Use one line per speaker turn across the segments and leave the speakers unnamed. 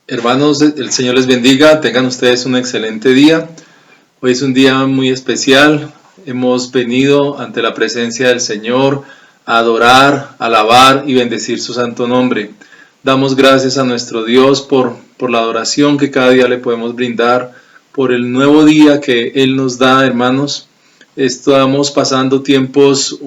Hermanos, el Señor les bendiga, tengan ustedes un excelente día. Hoy es un día muy especial, hemos venido ante la presencia del Señor a adorar, alabar y bendecir su santo nombre. Damos gracias a nuestro Dios por la adoración que cada día le podemos brindar, por el nuevo día que Él nos da, hermanos. Estamos pasando tiempos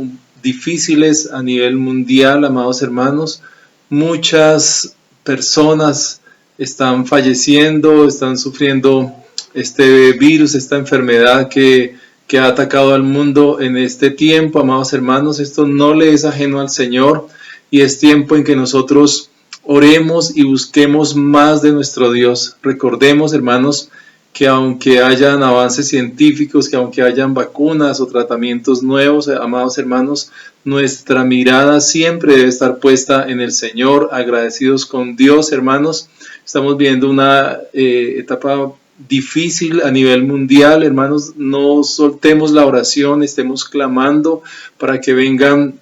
difíciles a nivel mundial, amados hermanos. Muchas personas están falleciendo, están sufriendo este virus, esta enfermedad que ha atacado al mundo en este tiempo, amados hermanos. Esto no le es ajeno al Señor y es tiempo en que nosotros oremos y busquemos más de nuestro Dios. Recordemos, hermanos, que aunque hayan avances científicos, que aunque hayan vacunas o tratamientos nuevos, amados hermanos, nuestra mirada siempre debe estar puesta en el Señor, agradecidos con Dios, hermanos. Estamos viendo una etapa difícil a nivel mundial, hermanos. No soltemos la oración, estemos clamando para que vengan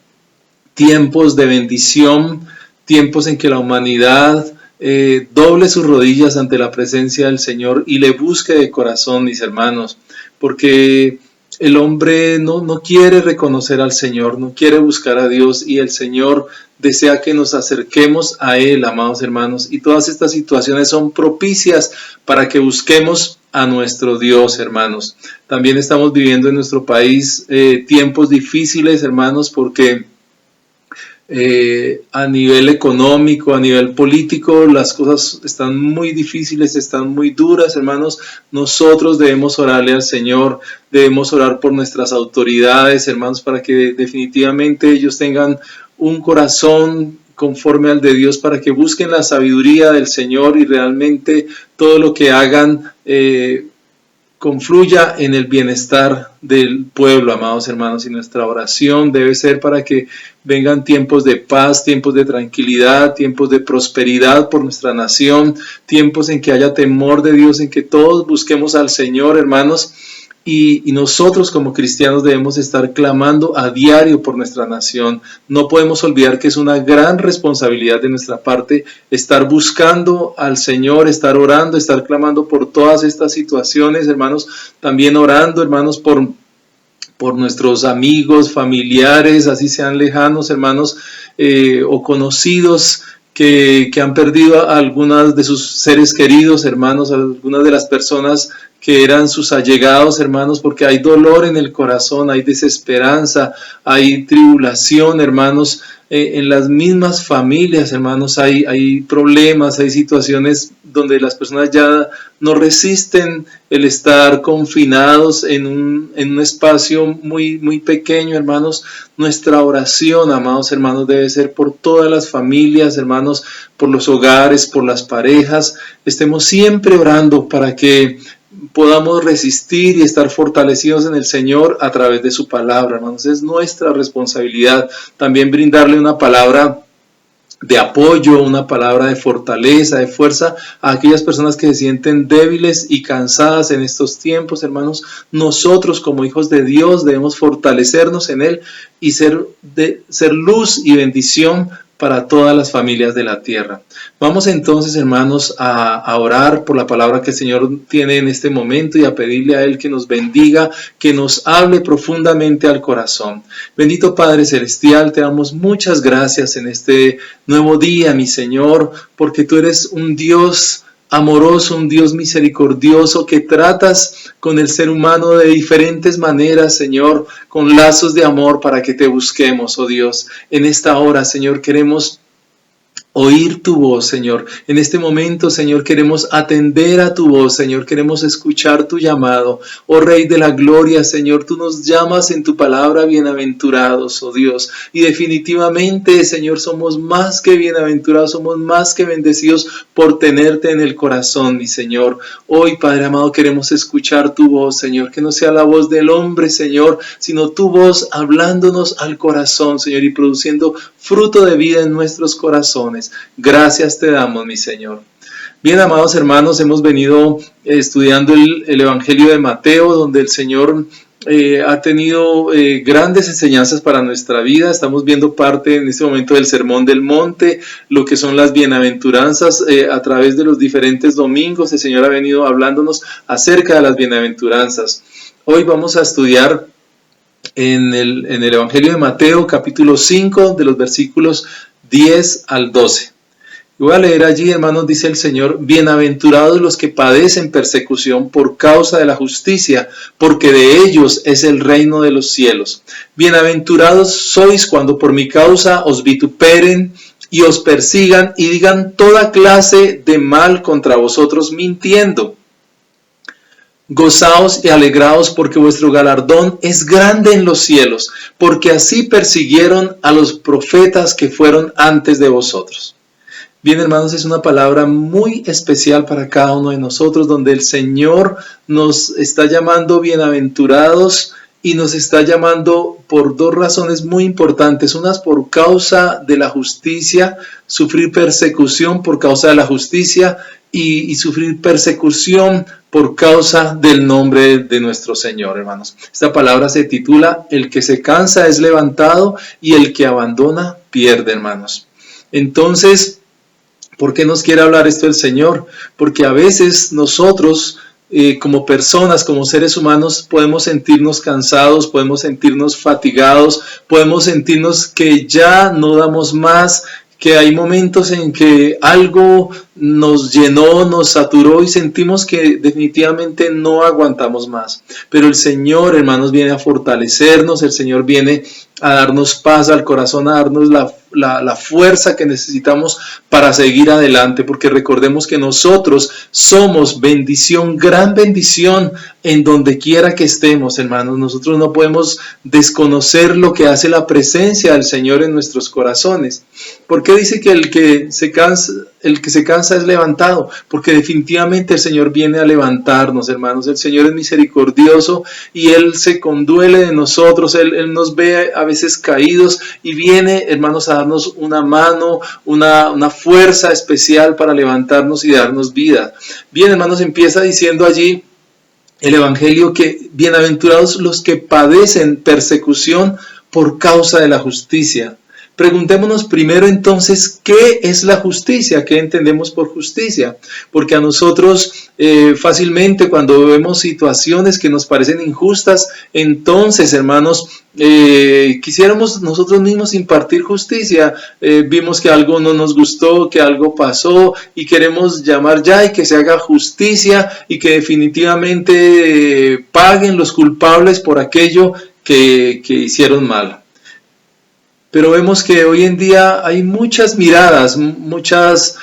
tiempos de bendición, tiempos en que la humanidad doble sus rodillas ante la presencia del Señor y le busque de corazón, mis hermanos, porque el hombre no quiere reconocer al Señor, no quiere buscar a Dios, y el Señor desea que nos acerquemos a Él, amados hermanos, y todas estas situaciones son propicias para que busquemos a nuestro Dios, hermanos. También estamos viviendo en nuestro país tiempos difíciles, hermanos, porque a nivel económico, a nivel político, las cosas están muy difíciles, están muy duras, hermanos. Nosotros debemos orarle al Señor, debemos orar por nuestras autoridades, hermanos, para que definitivamente ellos tengan un corazón conforme al de Dios, para que busquen la sabiduría del Señor y realmente todo lo que hagan confluya en el bienestar del pueblo, amados hermanos, y nuestra oración debe ser para que vengan tiempos de paz, tiempos de tranquilidad, tiempos de prosperidad por nuestra nación, tiempos en que haya temor de Dios, en que todos busquemos al Señor, hermanos, y nosotros como cristianos debemos estar clamando a diario por nuestra nación. No podemos olvidar que es una gran responsabilidad de nuestra parte estar buscando al Señor, estar orando, estar clamando por todas estas situaciones, hermanos. También orando, hermanos, por nuestros amigos, familiares, así sean lejanos, hermanos, o conocidos que han perdido a algunas de sus seres queridos, hermanos, algunas de las personas que eran sus allegados, hermanos, porque hay dolor en el corazón, hay desesperanza, hay tribulación, hermanos, en las mismas familias, hermanos, hay problemas, hay situaciones donde las personas ya no resisten el estar confinados en un espacio muy pequeño, hermanos. Nuestra oración, amados hermanos, debe ser por todas las familias, hermanos, por los hogares, por las parejas. Estemos siempre orando para que podamos resistir y estar fortalecidos en el Señor a través de su palabra, hermanos. Es nuestra responsabilidad también brindarle una palabra de apoyo, una palabra de fortaleza, de fuerza a aquellas personas que se sienten débiles y cansadas en estos tiempos, hermanos. Nosotros como hijos de Dios debemos fortalecernos en Él y ser luz y bendición para todas las familias de la tierra. Vamos entonces, hermanos, a orar por la palabra que el Señor tiene en este momento y a pedirle a Él que nos bendiga, que nos hable profundamente al corazón. Bendito Padre Celestial, te damos muchas gracias en este nuevo día, mi Señor, porque tú eres un Dios amoroso, un Dios misericordioso que tratas con el ser humano de diferentes maneras, Señor, con lazos de amor para que te busquemos, oh Dios. En esta hora, Señor, queremos oír tu voz, Señor. En este momento, Señor, queremos atender a tu voz, Señor. Queremos escuchar tu llamado. Oh Rey de la Gloria, Señor, tú nos llamas en tu palabra bienaventurados, oh Dios. Y definitivamente, Señor, somos más que bienaventurados, somos más que bendecidos por tenerte en el corazón, mi Señor. Hoy, Padre amado, queremos escuchar tu voz, Señor. Que no sea la voz del hombre, Señor, sino tu voz hablándonos al corazón, Señor, y produciendo fruto de vida en nuestros corazones. Gracias te damos, mi Señor. Bien, amados hermanos, hemos venido estudiando el Evangelio de Mateo, donde el Señor ha tenido grandes enseñanzas para nuestra vida. Estamos viendo parte en este momento del Sermón del Monte, lo que son las bienaventuranzas. A través de los diferentes domingos el Señor ha venido hablándonos acerca de las bienaventuranzas. Hoy vamos a estudiar en el Evangelio de Mateo, capítulo 5, de los versículos 10 al 12. Voy a leer allí, hermanos, dice el Señor: bienaventurados los que padecen persecución por causa de la justicia, porque de ellos es el reino de los cielos. Bienaventurados sois cuando por mi causa os vituperen y os persigan y digan toda clase de mal contra vosotros mintiendo. Gozaos y alegraos, porque vuestro galardón es grande en los cielos, porque así persiguieron a los profetas que fueron antes de vosotros. Bien, hermanos, es una palabra muy especial para cada uno de nosotros, donde el Señor nos está llamando bienaventurados y nos está llamando por dos razones muy importantes. Unas por causa de la justicia, sufrir persecución por causa de la justicia y sufrir persecución por causa del nombre de nuestro Señor, hermanos. Esta palabra se titula: el que se cansa es levantado y el que abandona pierde, hermanos. Entonces, ¿por qué nos quiere hablar esto el Señor? Porque a veces nosotros, como personas, como seres humanos, podemos sentirnos cansados, podemos sentirnos fatigados, podemos sentirnos que ya no damos más, que hay momentos en que algo nos llenó, nos saturó y sentimos que definitivamente no aguantamos más. Pero el Señor, hermanos, viene a fortalecernos, el Señor viene a darnos paz al corazón, a darnos la fuerza que necesitamos para seguir adelante, porque recordemos que nosotros somos bendición, gran bendición en donde quiera que estemos, hermanos. Nosotros no podemos desconocer lo que hace la presencia del Señor en nuestros corazones. ¿Por qué dice que el que se cansa es levantado? Porque definitivamente el Señor viene a levantarnos, hermanos. El Señor es misericordioso y Él se conduele de nosotros. Él nos ve a veces caídos y viene, hermanos, a darnos una mano, una fuerza especial para levantarnos y darnos vida. Bien, hermanos, empieza diciendo allí el Evangelio que bienaventurados los que padecen persecución por causa de la justicia. Preguntémonos primero entonces, ¿qué es la justicia? ¿Qué entendemos por justicia? Porque a nosotros fácilmente cuando vemos situaciones que nos parecen injustas, entonces, hermanos, quisiéramos nosotros mismos impartir justicia. Vimos que algo no nos gustó, que algo pasó y queremos llamar ya y que se haga justicia y que definitivamente paguen los culpables por aquello que hicieron mal. Pero vemos que hoy en día hay muchas miradas, muchas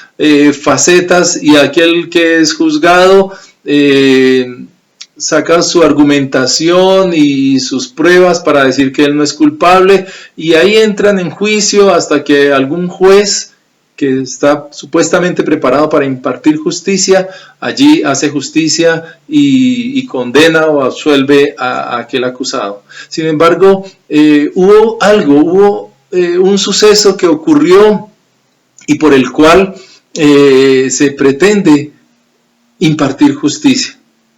facetas, y aquel que es juzgado saca su argumentación y sus pruebas para decir que él no es culpable, y ahí entran en juicio hasta que algún juez que está supuestamente preparado para impartir justicia, allí hace justicia y condena o absuelve a aquel acusado. Sin embargo, hubo un suceso que ocurrió y por el cual se pretende impartir justicia.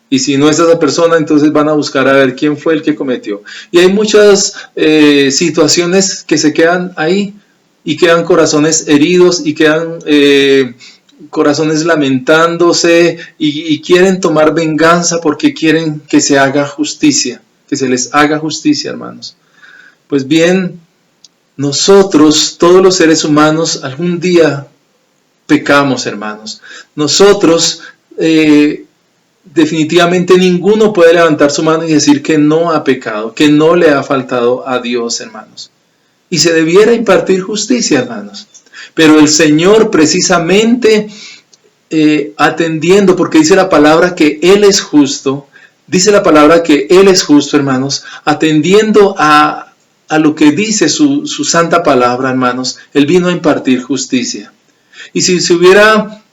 Y si no es esa persona, entonces van a buscar a ver quién fue el que cometió. Y hay muchas situaciones que se quedan ahí y quedan corazones heridos y quedan corazones lamentándose y quieren tomar venganza porque quieren que se haga justicia, que se les haga justicia, hermanos. Pues bien, nosotros, todos los seres humanos, algún día pecamos, hermanos. Nosotros, definitivamente ninguno puede levantar su mano y decir que no ha pecado, que no le ha faltado a Dios, hermanos. Y se debiera impartir justicia, hermanos. Pero el Señor precisamente atendiendo, porque dice la palabra que Él es justo, dice la palabra que Él es justo, hermanos, atendiendo a lo que dice su santa palabra, hermanos, Él vino a impartir justicia. Y si se hubiera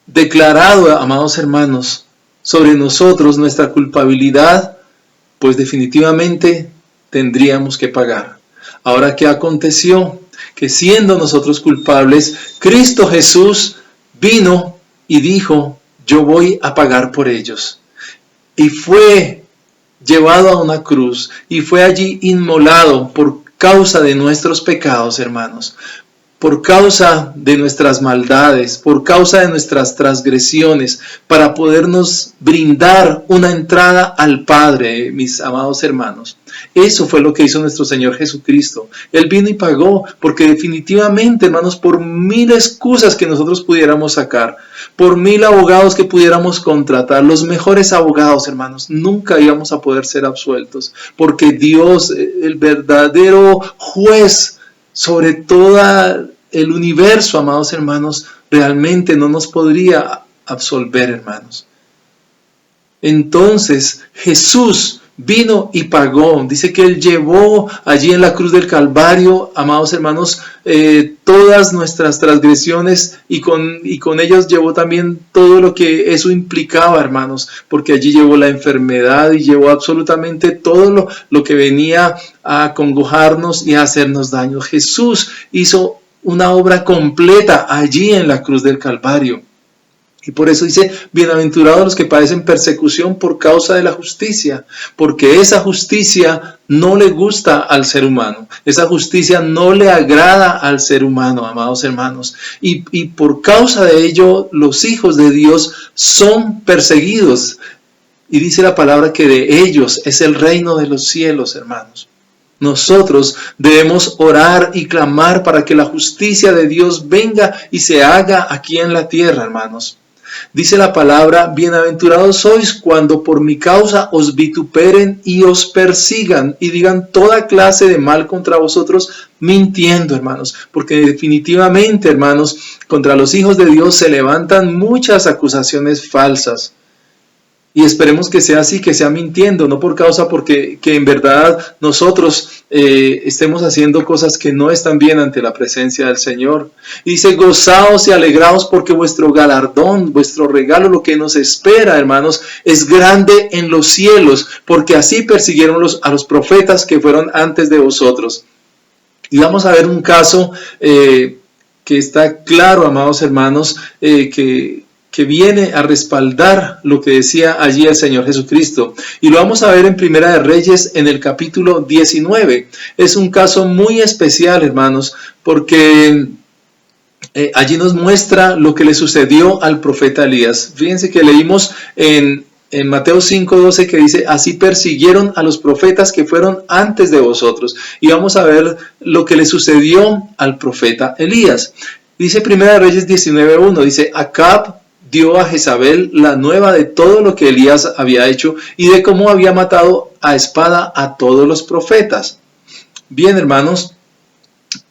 declarado, amados hermanos, sobre nosotros nuestra culpabilidad, pues definitivamente tendríamos que pagar. Ahora, ¿qué aconteció? Que siendo nosotros culpables, Cristo Jesús vino y dijo: yo voy a pagar por ellos. Y fue llevado a una cruz y fue allí inmolado por causa de nuestros pecados, hermanos, por causa de nuestras maldades, por causa de nuestras transgresiones, para podernos brindar una entrada al Padre, mis amados hermanos. Eso fue lo que hizo nuestro Señor Jesucristo. Él vino y pagó, porque definitivamente, hermanos, por 1000 excusas que nosotros pudiéramos sacar, por 1000 abogados que pudiéramos contratar, los mejores abogados, hermanos, nunca íbamos a poder ser absueltos, porque Dios, el verdadero juez sobre todo el universo, amados hermanos, realmente no nos podría absolver, hermanos. Entonces Jesús vino y pagó. Dice que Él llevó allí en la cruz del Calvario, amados hermanos, todas nuestras transgresiones y con ellos llevó también todo lo que eso implicaba, hermanos, porque allí llevó la enfermedad y llevó absolutamente todo lo que venía a acongojarnos y a hacernos daño. Jesús hizo una obra completa allí en la cruz del Calvario. Y por eso dice, bienaventurados los que padecen persecución por causa de la justicia, porque esa justicia no le gusta al ser humano, esa justicia no le agrada al ser humano, amados hermanos. Y por causa de ello, los hijos de Dios son perseguidos. Y dice la palabra que de ellos es el reino de los cielos, hermanos. Nosotros debemos orar y clamar para que la justicia de Dios venga y se haga aquí en la tierra, hermanos. Dice la palabra, bienaventurados sois cuando por mi causa os vituperen y os persigan y digan toda clase de mal contra vosotros, mintiendo, hermanos. Porque definitivamente, hermanos, contra los hijos de Dios se levantan muchas acusaciones falsas. Y esperemos que sea así, que sea mintiendo, no por causa porque que en verdad nosotros estemos haciendo cosas que no están bien ante la presencia del Señor. Y dice, gozaos y alegraos porque vuestro galardón, vuestro regalo, lo que nos espera, hermanos, es grande en los cielos, porque así persiguieron a los profetas que fueron antes de vosotros. Y vamos a ver un caso que está claro, amados hermanos, que viene a respaldar lo que decía allí el Señor Jesucristo. Y lo vamos a ver en Primera de Reyes en el capítulo 19. Es un caso muy especial, hermanos, porque allí nos muestra lo que le sucedió al profeta Elías. Fíjense que leímos en Mateo 5:12 que dice, así persiguieron a los profetas que fueron antes de vosotros. Y vamos a ver lo que le sucedió al profeta Elías. Dice Primera de Reyes 19:1, dice, Acab dio a Jezabel la nueva de todo lo que Elías había hecho y de cómo había matado a espada a todos los profetas. Bien, hermanos,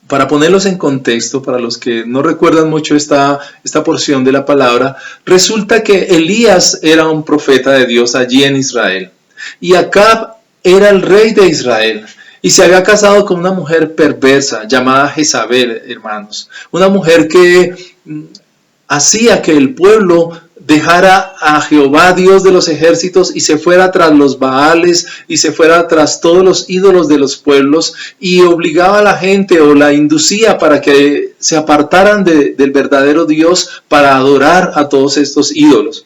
para ponerlos en contexto, para los que no recuerdan mucho esta porción de la palabra, resulta que Elías era un profeta de Dios allí en Israel y Acab era el rey de Israel. Y se había casado con una mujer perversa llamada Jezabel, hermanos. Una mujer que hacía que el pueblo dejara a Jehová, Dios de los ejércitos, y se fuera tras los Baales, y se fuera tras todos los ídolos de los pueblos, y obligaba a la gente o la inducía para que se apartaran del verdadero Dios para adorar a todos estos ídolos.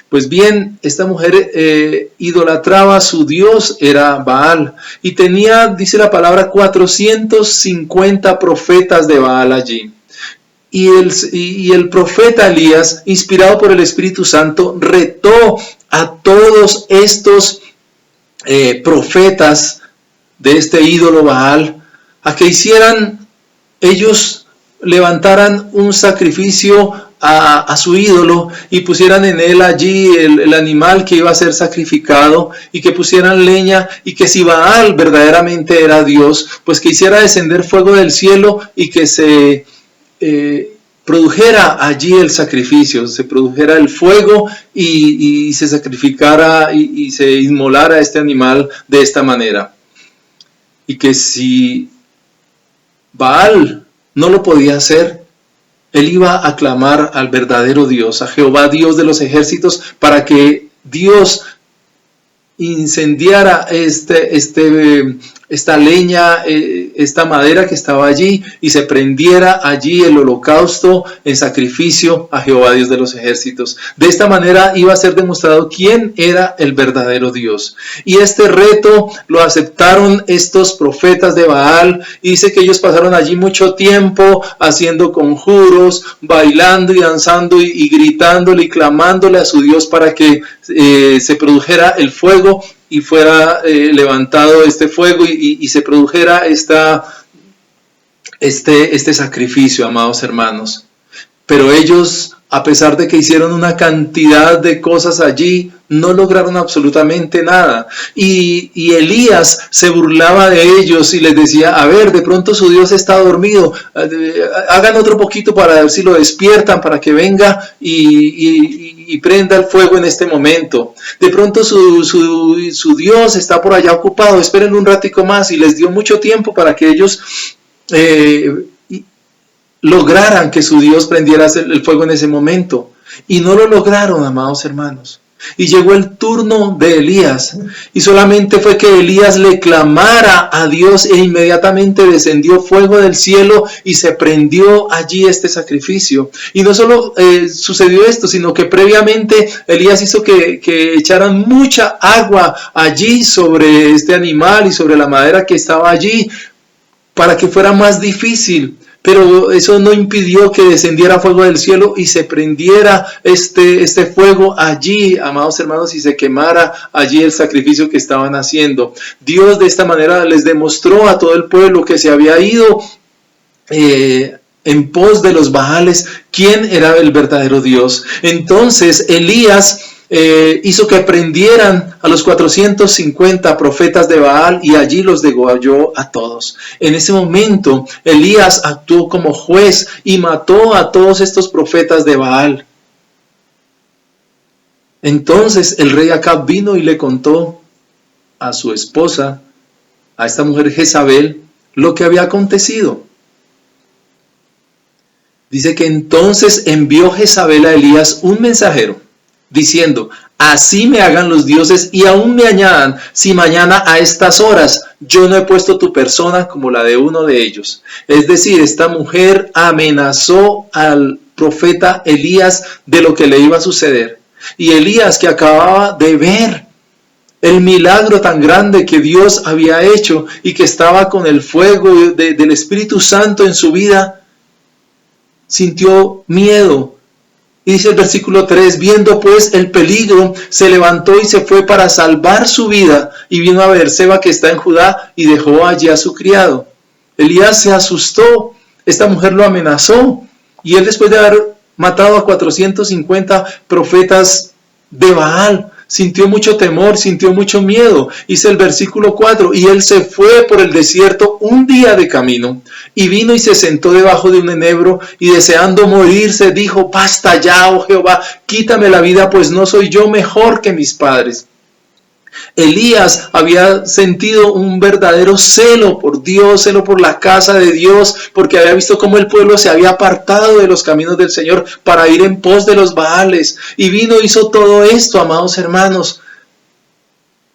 Pues bien, esta mujer idolatraba a su Dios, era Baal, y tenía, dice la palabra, 450 profetas de Baal allí. Y el profeta Elías, inspirado por el Espíritu Santo, retó a todos estos profetas de este ídolo Baal a que ellos levantaran un sacrificio a su ídolo y pusieran en él allí el animal que iba a ser sacrificado y que pusieran leña y que si Baal verdaderamente era Dios, pues que hiciera descender fuego del cielo y que se produjera allí el sacrificio, se produjera el fuego y se sacrificara y se inmolara este animal de esta manera. Y que si Baal no lo podía hacer, él iba a clamar al verdadero Dios, a Jehová, Dios de los ejércitos, para que Dios incendiara esta leña, esta madera que estaba allí, y se prendiera allí el holocausto en sacrificio a Jehová Dios de los ejércitos. De esta manera iba a ser demostrado quién era el verdadero Dios. Y este reto lo aceptaron estos profetas de Baal, y dice que ellos pasaron allí mucho tiempo haciendo conjuros, bailando y danzando y gritándole y clamándole a su Dios para que se produjera el fuego y fuera levantado este fuego y se produjera este sacrificio, amados hermanos. Pero ellos, a pesar de que hicieron una cantidad de cosas allí, no lograron absolutamente nada. Y Elías se burlaba de ellos y les decía, a ver, de pronto su Dios está dormido, hagan otro poquito para ver si lo despiertan, para que venga y prenda el fuego en este momento. De pronto su Dios está por allá ocupado, esperen un ratico más, y les dio mucho tiempo para que ellos lograran que su Dios prendiera el fuego en ese momento. Y no lo lograron, amados hermanos. Y llegó el turno de Elías, y solamente fue que Elías le clamara a Dios e inmediatamente descendió fuego del cielo y se prendió allí este sacrificio. Y no solo sucedió esto, sino que previamente Elías hizo que echaran mucha agua allí sobre este animal y sobre la madera que estaba allí, para que fuera más difícil. Pero eso no impidió que descendiera fuego del cielo y se prendiera este fuego allí, amados hermanos, y se quemara allí el sacrificio que estaban haciendo. Dios de esta manera les demostró a todo el pueblo que se había ido en pos de los Baales quién era el verdadero Dios. Entonces Elías hizo que prendieran a los 450 profetas de Baal y allí los degolló a todos. En ese momento Elías actuó como juez y mató a todos estos profetas de Baal. Entonces el rey Acab vino y le contó a su esposa, a esta mujer Jezabel, lo que había acontecido. Dice que entonces envió Jezabel a Elías un mensajero, diciendo, así me hagan los dioses y aún me añadan, si mañana a estas horas yo no he puesto tu persona como la de uno de ellos. Es decir, esta mujer amenazó al profeta Elías de lo que le iba a suceder. Y Elías, que acababa de ver el milagro tan grande que Dios había hecho y que estaba con el fuego del Espíritu Santo en su vida, sintió miedo. Y dice el versículo 3, viendo pues el peligro, se levantó y se fue para salvar su vida, y vino a Beerseba que está en Judá, y dejó allí a su criado. Elías se asustó, esta mujer lo amenazó, y él, después de haber matado a 450 profetas de Baal, sintió mucho temor, sintió mucho miedo. Dice el versículo 4, y él se fue por el desierto un día de camino, y vino y se sentó debajo de un enebro, y deseando morirse, dijo, basta ya, oh Jehová, quítame la vida, pues no soy yo mejor que mis padres. Elías había sentido un verdadero celo por Dios, celo por la casa de Dios, porque había visto cómo el pueblo se había apartado de los caminos del Señor para ir en pos de los Baales. Y vino, hizo todo esto, amados hermanos.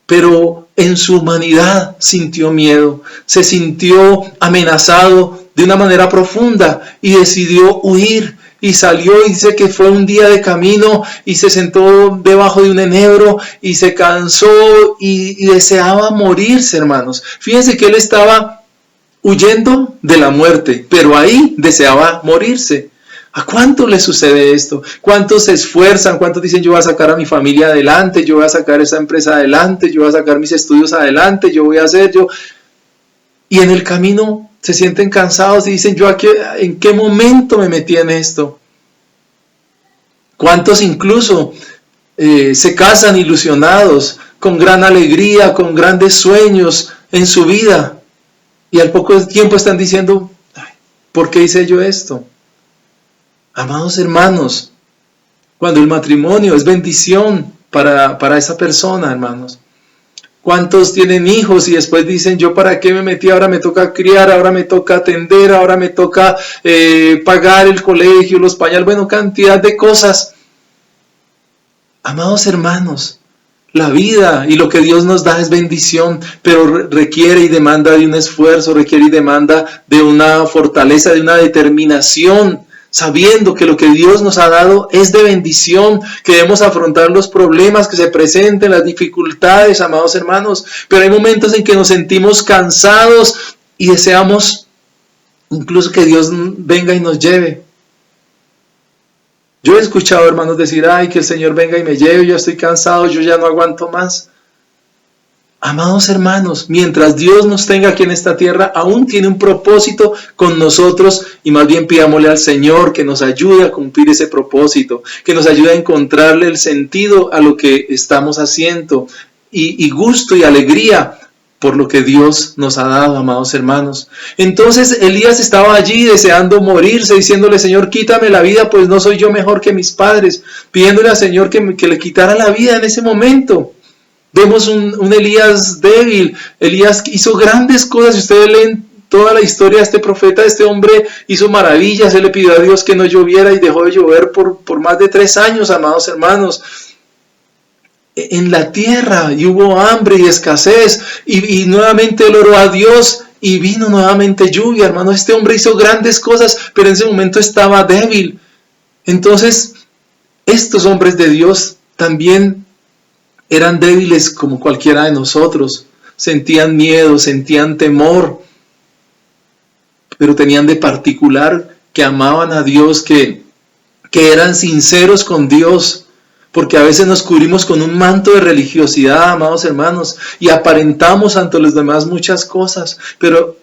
Pero en su humanidad sintió miedo, se sintió amenazado de una manera profunda y decidió huir. Y salió, y dice que fue un día de camino y se sentó debajo de un enebro y se cansó y deseaba morirse, hermanos. Fíjense que él estaba huyendo de la muerte, pero ahí deseaba morirse. ¿A cuánto le sucede esto? ¿Cuántos se esfuerzan? ¿Cuántos dicen yo voy a sacar a mi familia adelante? Yo voy a sacar esa empresa adelante, yo voy a sacar mis estudios adelante, yo voy a hacer yo... Y en el camino se sienten cansados y dicen, ¿yo en qué momento me metí en esto? ¿Cuántos incluso se casan ilusionados, con gran alegría, con grandes sueños en su vida? Y al poco tiempo están diciendo, ¿por qué hice yo esto? Amados hermanos, cuando el matrimonio es bendición para esa persona, hermanos. ¿Cuántos tienen hijos y después dicen, yo para qué me metí? Ahora me toca criar, ahora me toca atender, ahora me toca pagar el colegio, los pañales, bueno, cantidad de cosas. Amados hermanos, la vida y lo que Dios nos da es bendición, pero requiere y demanda de un esfuerzo, requiere y demanda de una fortaleza, de una determinación, sabiendo que lo que Dios nos ha dado es de bendición, que debemos afrontar los problemas que se presenten, las dificultades, amados hermanos, pero hay momentos en que nos sentimos cansados y deseamos incluso que Dios venga y nos lleve. Yo he escuchado hermanos decir, ay, que el Señor venga y me lleve, yo estoy cansado, yo ya no aguanto más. Amados hermanos, mientras Dios nos tenga aquí en esta tierra, aún tiene un propósito con nosotros y más bien pidámosle al Señor que nos ayude a cumplir ese propósito, que nos ayude a encontrarle el sentido a lo que estamos haciendo y gusto y alegría por lo que Dios nos ha dado, amados hermanos. Entonces Elías estaba allí deseando morirse, diciéndole, Señor, quítame la vida, pues no soy yo mejor que mis padres, pidiéndole al Señor que le quitara la vida en ese momento. Vemos un Elías débil. Elías hizo grandes cosas. Si ustedes leen toda la historia de este profeta, este hombre hizo maravillas. Él le pidió a Dios que no lloviera y dejó de llover por más de 3 años, amados hermanos, en la tierra, y hubo hambre y escasez, y nuevamente él oró a Dios y vino nuevamente lluvia, hermanos. Este hombre hizo grandes cosas, pero en ese momento estaba débil. Entonces, estos hombres de Dios también eran débiles como cualquiera de nosotros, sentían miedo, sentían temor, pero tenían de particular que amaban a Dios, que eran sinceros con Dios, porque a veces nos cubrimos con un manto de religiosidad, amados hermanos, y aparentamos ante los demás muchas cosas, pero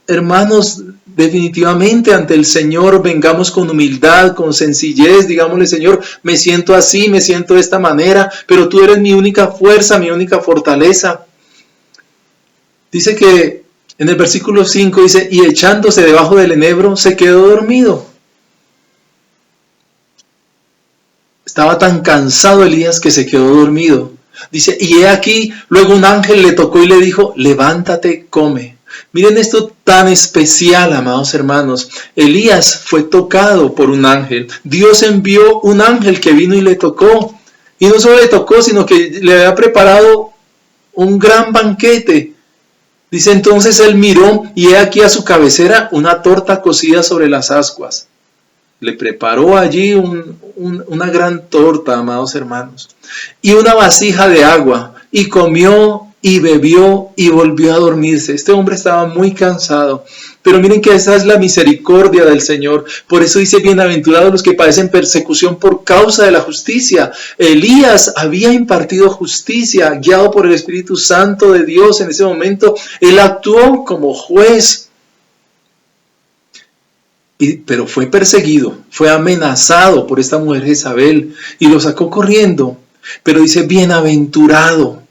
hermanos, definitivamente ante el Señor vengamos con humildad, con sencillez, digámosle, Señor, me siento así, me siento de esta manera, pero tú eres mi única fuerza, mi única fortaleza. Dice que en el versículo 5 dice, y echándose debajo del enebro se quedó dormido. Estaba tan cansado Elías que se quedó dormido. Dice, y he aquí, luego un ángel le tocó y le dijo, levántate, come. Miren esto tan especial, amados hermanos. Elías fue tocado por un ángel. Dios envió un ángel que vino y le tocó. Y no solo le tocó, sino que le había preparado un gran banquete. Dice, entonces él miró y he aquí a su cabecera una torta cocida sobre las ascuas. Le preparó allí una gran torta, amados hermanos, y una vasija de agua, y comió y bebió y volvió a dormirse. Este hombre estaba muy cansado, pero miren que esa es la misericordia del Señor. Por eso dice, bienaventurados los que padecen persecución por causa de la justicia. Elías había impartido justicia, guiado por el Espíritu Santo de Dios en ese momento. Él actuó como juez. Pero fue perseguido, fue amenazado por esta mujer Jezabel y lo sacó corriendo. Pero dice bienaventurado.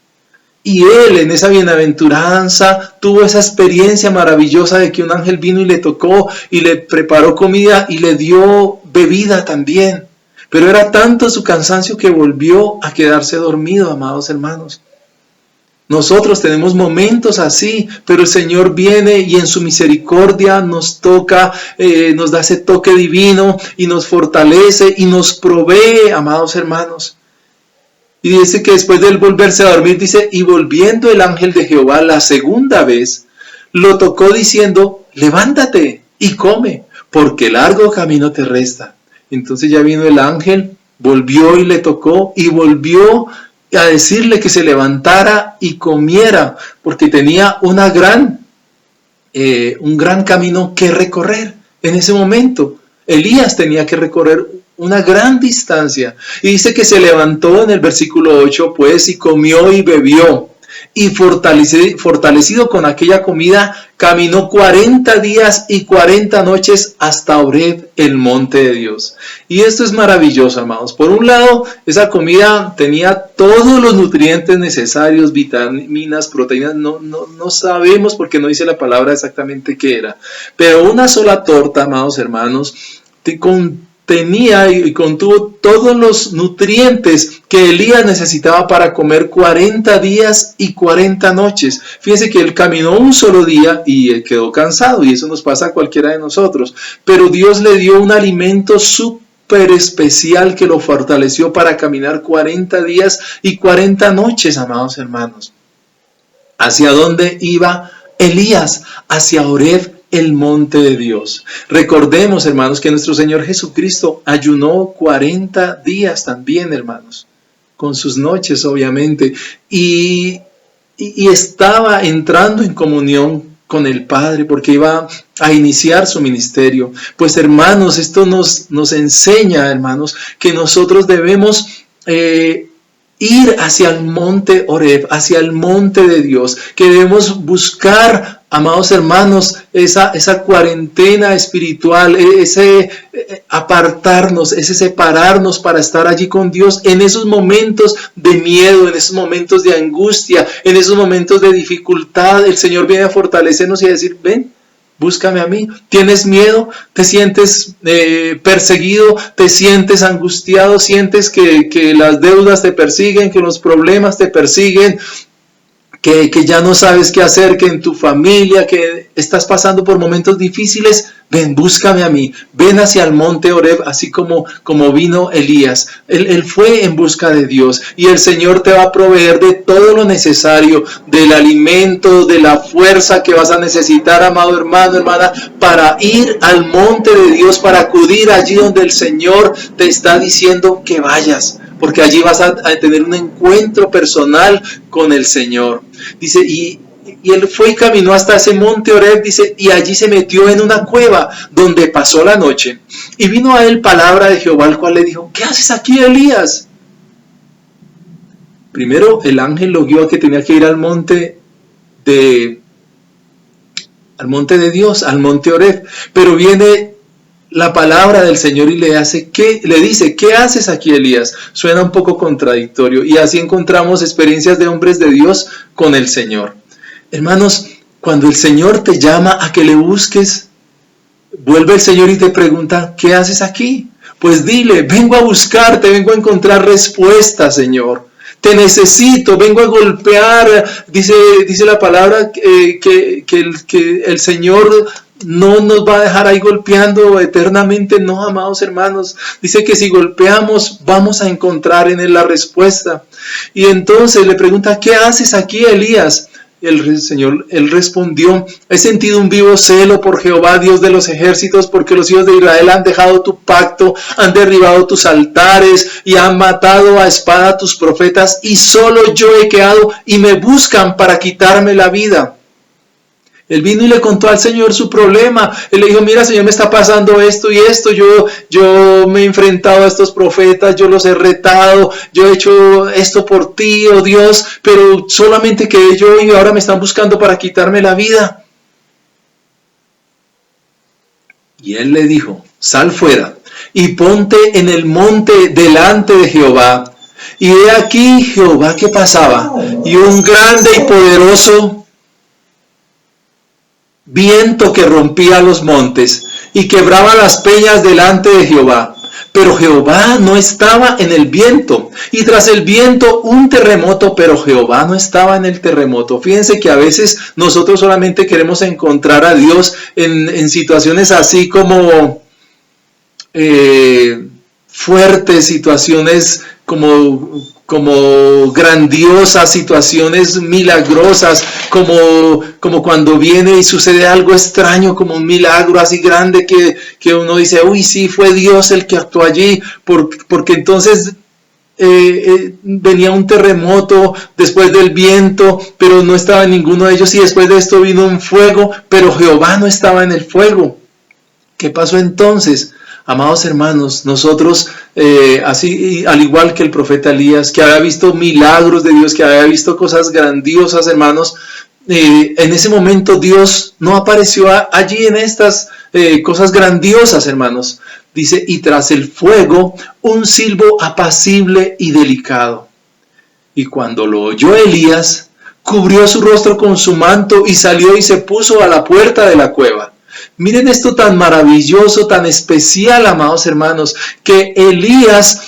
Y él en esa bienaventuranza tuvo esa experiencia maravillosa de que un ángel vino y le tocó y le preparó comida y le dio bebida también. Pero era tanto su cansancio que volvió a quedarse dormido, amados hermanos. Nosotros tenemos momentos así, pero el Señor viene y en su misericordia nos toca, nos da ese toque divino y nos fortalece y nos provee, amados hermanos. Y dice que después de él volverse a dormir, dice, y volviendo el ángel de Jehová la segunda vez, lo tocó diciendo, levántate y come, porque largo camino te resta. Entonces ya vino el ángel, volvió y le tocó y volvió a decirle que se levantara y comiera, porque tenía un gran camino que recorrer. En ese momento, Elías tenía que recorrer una gran distancia. Y dice que se levantó en el versículo 8, pues, y comió y bebió. Y fortalecido con aquella comida, caminó 40 días y 40 noches hasta Horeb, el monte de Dios. Y esto es maravilloso, amados. Por un lado, esa comida tenía todos los nutrientes necesarios, vitaminas, proteínas. No sabemos porque no dice la palabra exactamente qué era. Pero una sola torta, amados hermanos, tenía y contuvo todos los nutrientes que Elías necesitaba para comer 40 días y 40 noches. Fíjense que él caminó un solo día y quedó cansado, y eso nos pasa a cualquiera de nosotros. Pero Dios le dio un alimento súper especial que lo fortaleció para caminar 40 días y 40 noches, amados hermanos. ¿Hacia dónde iba Elías? Hacia Horeb, el monte de Dios. Recordemos, hermanos, que nuestro Señor Jesucristo ayunó 40 días también, hermanos, con sus noches, obviamente, y estaba entrando en comunión con el Padre porque iba a iniciar su ministerio. Pues, hermanos, esto nos enseña, hermanos, que nosotros debemos ir hacia el monte Horeb, hacia el monte de Dios, que debemos buscar, amados hermanos, esa cuarentena espiritual, ese apartarnos, ese separarnos para estar allí con Dios en esos momentos de miedo, en esos momentos de angustia, en esos momentos de dificultad. El Señor viene a fortalecernos y a decir, ven, búscame a mí. ¿Tienes miedo? ¿Te sientes perseguido? ¿Te sientes angustiado? ¿Sientes que las deudas te persiguen? ¿Que los problemas te persiguen? Que ya no sabes qué hacer, que en tu familia, que estás pasando por momentos difíciles? Ven, búscame a mí, ven hacia el monte Horeb, así como vino Elías. Él fue en busca de Dios y el Señor te va a proveer de todo lo necesario, del alimento, de la fuerza que vas a necesitar, amado hermano, hermana, para ir al monte de Dios, para acudir allí donde el Señor te está diciendo que vayas, porque allí vas a tener un encuentro personal con el Señor. Dice, y él fue y caminó hasta ese monte Horeb, dice, y allí se metió en una cueva donde pasó la noche. Y vino a él palabra de Jehová, el cual le dijo, ¿qué haces aquí, Elías? Primero el ángel lo guió a que tenía que ir al monte de Dios, al monte Horeb. Pero viene la palabra del Señor y le dice, ¿qué haces aquí, Elías? Suena un poco contradictorio, y así encontramos experiencias de hombres de Dios con el Señor. Hermanos, cuando el Señor te llama a que le busques, vuelve el Señor y te pregunta, ¿qué haces aquí? Pues dile, vengo a buscarte, vengo a encontrar respuesta, Señor. Te necesito, vengo a golpear. Dice la palabra que el Señor no nos va a dejar ahí golpeando eternamente. No, amados hermanos. Dice que si golpeamos, vamos a encontrar en él la respuesta. Y entonces le pregunta, ¿qué haces aquí, Elías? Él respondió, he sentido un vivo celo por Jehová, Dios de los ejércitos, porque los hijos de Israel han dejado tu pacto, han derribado tus altares y han matado a espada a tus profetas, y solo yo he quedado y me buscan para quitarme la vida. Él vino y le contó al Señor su problema. Él le dijo, mira, Señor, me está pasando esto y esto. Yo me he enfrentado a estos profetas, yo los he retado, yo he hecho esto por ti, oh Dios, pero solamente quedé yo y ahora me están buscando para quitarme la vida. Y él le dijo, sal fuera y ponte en el monte delante de Jehová. Y he aquí Jehová que pasaba, y un grande y poderoso viento que rompía los montes y quebraba las peñas delante de Jehová. Pero Jehová no estaba en el viento, y tras el viento un terremoto, pero Jehová no estaba en el terremoto. Fíjense que a veces nosotros solamente queremos encontrar a Dios en situaciones así como fuertes, situaciones como grandiosas, situaciones milagrosas, como cuando viene y sucede algo extraño, como un milagro así grande que uno dice, uy, sí, fue Dios el que actuó allí, porque entonces venía un terremoto después del viento, pero no estaba en ninguno de ellos, y después de esto vino un fuego, pero Jehová no estaba en el fuego. ¿Qué pasó entonces? Amados hermanos, nosotros, así al igual que el profeta Elías, que había visto milagros de Dios, que había visto cosas grandiosas, hermanos, en ese momento Dios no apareció allí en estas cosas grandiosas, hermanos. Dice, y tras el fuego, un silbo apacible y delicado. Y cuando lo oyó Elías, cubrió su rostro con su manto y salió y se puso a la puerta de la cueva. Miren esto tan maravilloso, tan especial, amados hermanos, que Elías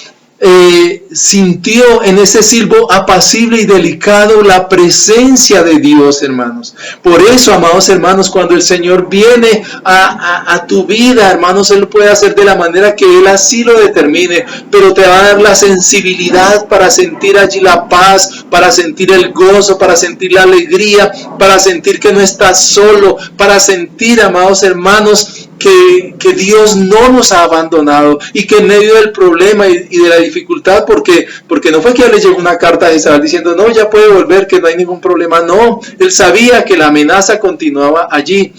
sintió en ese silbo apacible y delicado la presencia de Dios, hermanos. Por eso, amados hermanos, cuando el Señor viene a tu vida, hermanos, Él lo puede hacer de la manera que Él así lo determine, pero te va a dar la sensibilidad para sentir allí la paz, para sentir el gozo, para sentir la alegría, para sentir que no estás solo, para sentir, amados hermanos, que Dios no nos ha abandonado y que en medio del problema y de la dificultad, porque no fue que le llegó una carta de Isabel diciendo, no, ya puede volver, que no hay ningún problema. No, él sabía que la amenaza continuaba allí,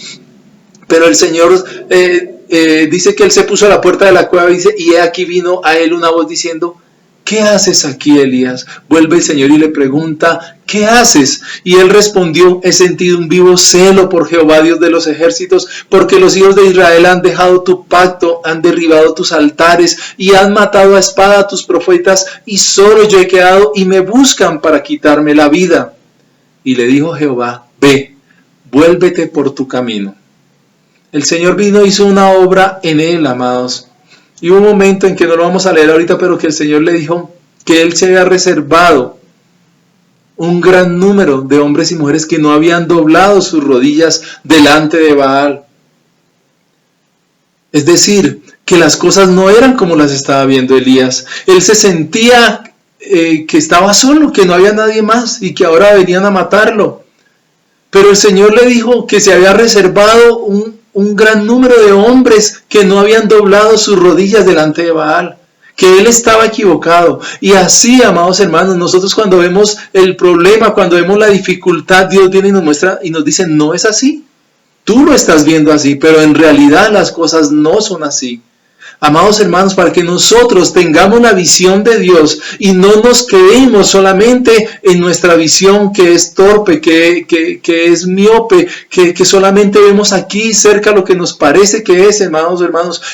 pero el Señor dice que él se puso a la puerta de la cueva y dice, y aquí vino a él una voz diciendo, ¿qué haces aquí, Elías? Vuelve el Señor y le pregunta, ¿qué haces? Y él respondió, he sentido un vivo celo por Jehová, Dios de los ejércitos, porque los hijos de Israel han dejado tu pacto, han derribado tus altares y han matado a espada a tus profetas, y solo yo he quedado y me buscan para quitarme la vida. Y le dijo Jehová, ve, vuélvete por tu camino. El Señor vino y hizo una obra en él, amados. Y hubo un momento en que no lo vamos a leer ahorita, pero que el Señor le dijo que Él se había reservado un gran número de hombres y mujeres que no habían doblado sus rodillas delante de Baal. Es decir, que las cosas no eran como las estaba viendo Elías. Él se sentía que estaba solo, que no había nadie más y que ahora venían a matarlo. Pero el Señor le dijo que se había reservado un gran número de hombres que no habían doblado sus rodillas delante de Baal, que él estaba equivocado. Y así, amados hermanos, nosotros cuando vemos el problema, cuando vemos la dificultad, Dios viene y nos muestra y nos dice, no es así. Tú lo estás viendo así, pero en realidad las cosas no son así. Amados hermanos, para que nosotros tengamos la visión de Dios y no nos quedemos solamente en nuestra visión que es torpe, que es miope, que solamente vemos aquí cerca lo que nos parece que es, hermanos,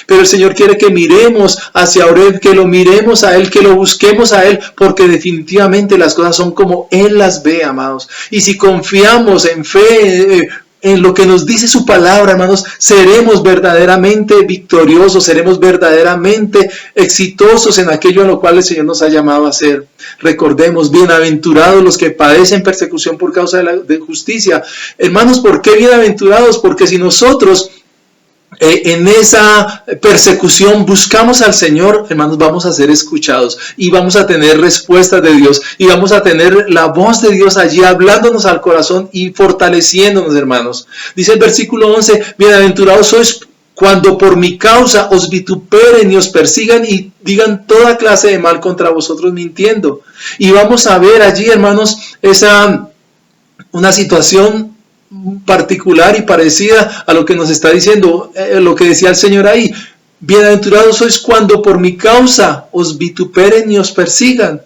pero el Señor quiere que miremos hacia Oreb, que lo miremos a Él, que lo busquemos a Él, porque definitivamente las cosas son como Él las ve, amados. Y si confiamos en fe, en lo que nos dice su palabra, hermanos, seremos verdaderamente victoriosos, seremos verdaderamente exitosos en aquello a lo cual el Señor nos ha llamado a hacer. Recordemos, bienaventurados los que padecen persecución por causa de justicia. Hermanos, ¿por qué bienaventurados? Porque si nosotros en esa persecución buscamos al Señor, hermanos, vamos a ser escuchados y vamos a tener respuestas de Dios y vamos a tener la voz de Dios allí hablándonos al corazón y fortaleciéndonos, hermanos. Dice el versículo 11, bienaventurados sois cuando por mi causa os vituperen y os persigan y digan toda clase de mal contra vosotros mintiendo. Y vamos a ver allí, hermanos, una situación particular y parecida a lo que nos está diciendo, lo que decía el Señor ahí. Bienaventurados sois cuando por mi causa os vituperen y os persigan.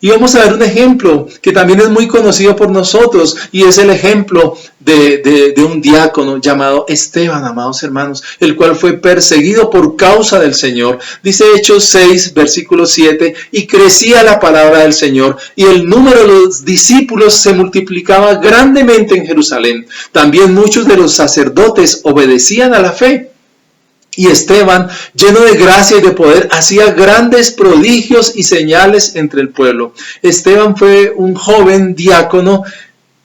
Y vamos a ver un ejemplo que también es muy conocido por nosotros y es el ejemplo de un diácono llamado Esteban, amados hermanos, el cual fue perseguido por causa del Señor. Dice Hechos 6, versículo 7, y crecía la palabra del Señor y el número de los discípulos se multiplicaba grandemente en Jerusalén. También muchos de los sacerdotes obedecían a la fe. Y Esteban, lleno de gracia y de poder, hacía grandes prodigios y señales entre el pueblo. Esteban fue un joven diácono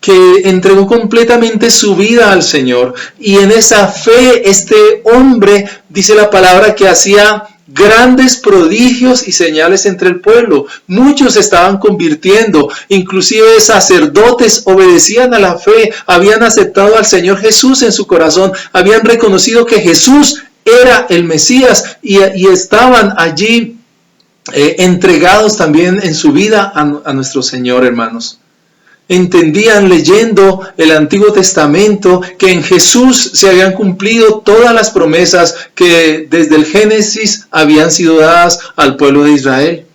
que entregó completamente su vida al Señor. Y en esa fe, este hombre, dice la palabra, que hacía grandes prodigios y señales entre el pueblo. Muchos se estaban convirtiendo, inclusive sacerdotes obedecían a la fe, habían aceptado al Señor Jesús en su corazón, habían reconocido que Jesús era el Mesías y estaban allí entregados también en su vida a nuestro Señor, hermanos. Entendían leyendo el Antiguo Testamento que en Jesús se habían cumplido todas las promesas que desde el Génesis habían sido dadas al pueblo de Israel.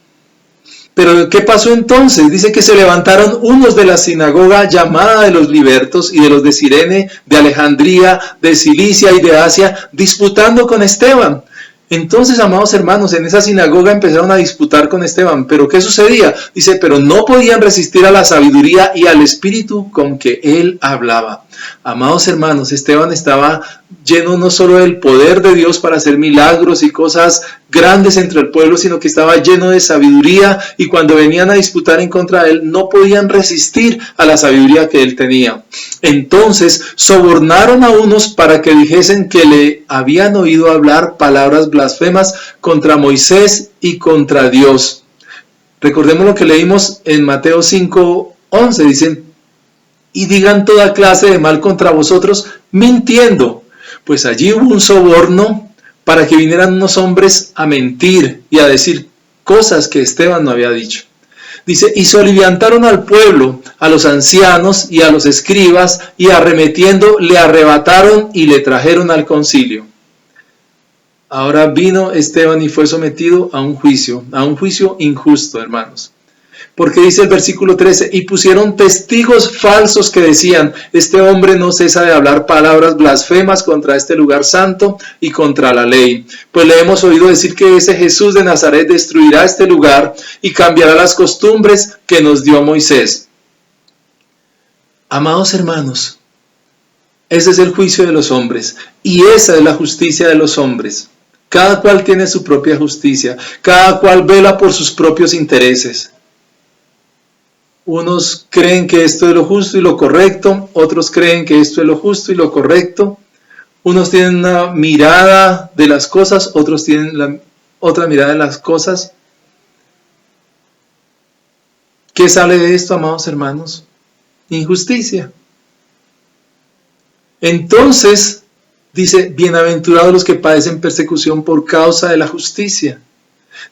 Pero ¿qué pasó entonces? Dice que se levantaron unos de la sinagoga llamada de los libertos y de los de Cirene, de Alejandría, de Cilicia y de Asia, disputando con Esteban. Entonces, amados hermanos, en esa sinagoga empezaron a disputar con Esteban. ¿Pero qué sucedía? Dice, pero no podían resistir a la sabiduría y al espíritu con que él hablaba. Amados hermanos, Esteban estaba lleno no solo del poder de Dios para hacer milagros y cosas grandes entre el pueblo, sino que estaba lleno de sabiduría, y cuando venían a disputar en contra de él, no podían resistir a la sabiduría que él tenía. Entonces sobornaron a unos para que dijesen que le habían oído hablar palabras blasfemas contra Moisés y contra Dios. Recordemos lo que leímos en Mateo 5:11, dicen: y digan toda clase de mal contra vosotros, mintiendo. Pues allí hubo un soborno para que vinieran unos hombres a mentir y a decir cosas que Esteban no había dicho. Dice: y se soliviantaron al pueblo, a los ancianos y a los escribas, y arremetiendo le arrebataron y le trajeron al concilio. Ahora vino Esteban y fue sometido a un juicio injusto, hermanos. Porque dice el versículo 13: y pusieron testigos falsos que decían: este hombre no cesa de hablar palabras blasfemas contra este lugar santo y contra la ley. Pues le hemos oído decir que ese Jesús de Nazaret destruirá este lugar y cambiará las costumbres que nos dio Moisés. Amados hermanos, ese es el juicio de los hombres y esa es la justicia de los hombres. Cada cual tiene su propia justicia, cada cual vela por sus propios intereses. Unos creen que esto es lo justo y lo correcto, otros creen que esto es lo justo y lo correcto. Unos tienen una mirada de las cosas, otros tienen la otra mirada de las cosas. ¿Qué sale de esto, amados hermanos? Injusticia. Entonces, dice: bienaventurados los que padecen persecución por causa de la justicia.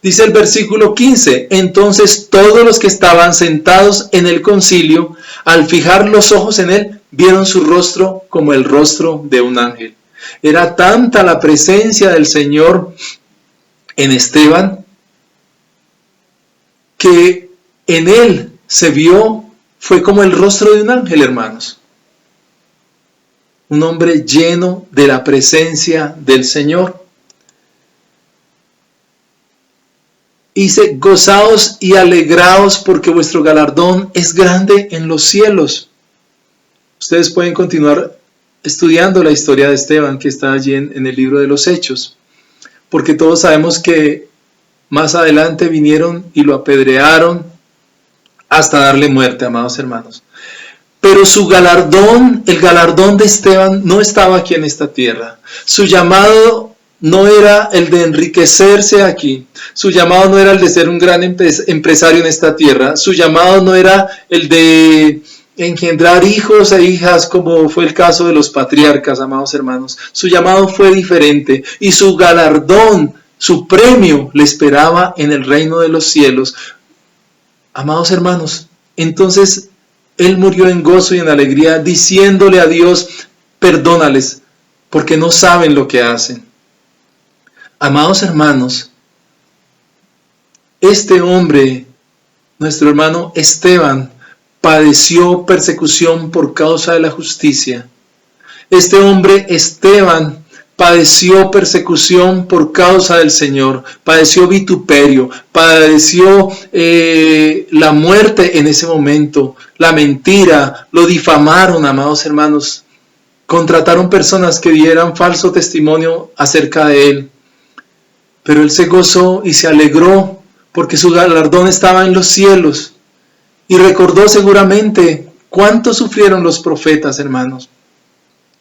Dice el versículo 15: entonces todos los que estaban sentados en el concilio, al fijar los ojos en él, vieron su rostro como el rostro de un ángel. Era tanta la presencia del Señor en Esteban, que en él se vio, fue como el rostro de un ángel, hermanos. Un hombre lleno de la presencia del Señor. Dice: gozaos y alegraos porque vuestro galardón es grande en los cielos. Ustedes pueden continuar estudiando la historia de Esteban, que está allí en el libro de los Hechos, porque todos sabemos que más adelante vinieron y lo apedrearon hasta darle muerte, amados hermanos. Pero su galardón, el galardón de Esteban, no estaba aquí en esta tierra. Su llamado no era el de enriquecerse aquí. Su llamado no era el de ser un gran empresario en esta tierra. Su llamado no era el de engendrar hijos e hijas, como fue el caso de los patriarcas, amados hermanos. Su llamado fue diferente y su galardón, su premio, le esperaba en el reino de los cielos. Amados hermanos, entonces él murió en gozo y en alegría, diciéndole a Dios: perdónales, porque no saben lo que hacen. Amados hermanos, este hombre, nuestro hermano Esteban, padeció persecución por causa de la justicia. Este hombre Esteban padeció persecución por causa del Señor, padeció vituperio, padeció la muerte en ese momento, la mentira, lo difamaron, amados hermanos, contrataron personas que dieran falso testimonio acerca de él. Pero él se gozó y se alegró porque su galardón estaba en los cielos. Y recordó seguramente cuánto sufrieron los profetas, hermanos.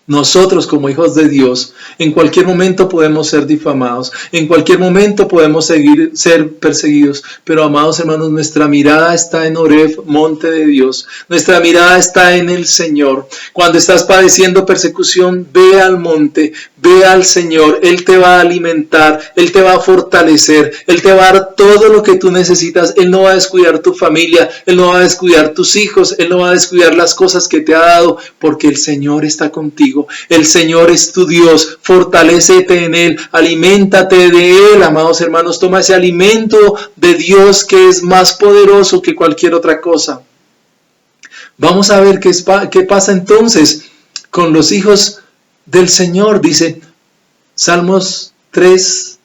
Nosotros como hijos de Dios, en cualquier momento podemos ser difamados, en cualquier momento podemos ser perseguidos, pero amados hermanos, nuestra mirada está en Oreb, monte de Dios, nuestra mirada está en el Señor. Cuando estás padeciendo persecución, ve al monte, ve al Señor, Él te va a alimentar, Él te va a fortalecer, Él te va a dar todo lo que tú necesitas. Él no va a descuidar tu familia, Él no va a descuidar tus hijos, Él no va a descuidar las cosas que te ha dado, porque el Señor está contigo. El Señor es tu Dios, fortalécete en Él, aliméntate de Él, amados hermanos, toma ese alimento de Dios que es más poderoso que cualquier otra cosa. Vamos a ver qué pasa entonces con los hijos del Señor. Dice Salmos 3,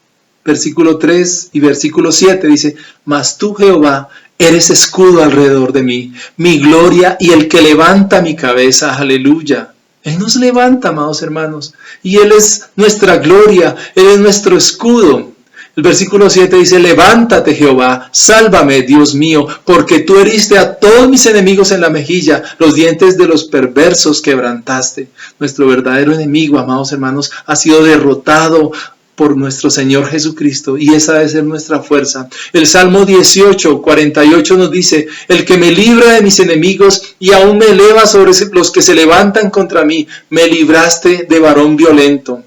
versículo 3 y versículo 7, dice: mas tú, Jehová, eres escudo alrededor de mí, mi gloria y el que levanta mi cabeza. Aleluya. Él nos levanta, amados hermanos, y Él es nuestra gloria, Él es nuestro escudo. El versículo 7 dice, levántate Jehová, sálvame Dios mío, porque tú heriste a todos mis enemigos en la mejilla, los dientes de los perversos quebrantaste. Nuestro verdadero enemigo, amados hermanos, ha sido derrotado por nuestro Señor Jesucristo, y esa debe ser nuestra fuerza. El Salmo 18, 48 nos dice, el que me libra de mis enemigos y aún me eleva sobre los que se levantan contra mí, me libraste de varón violento.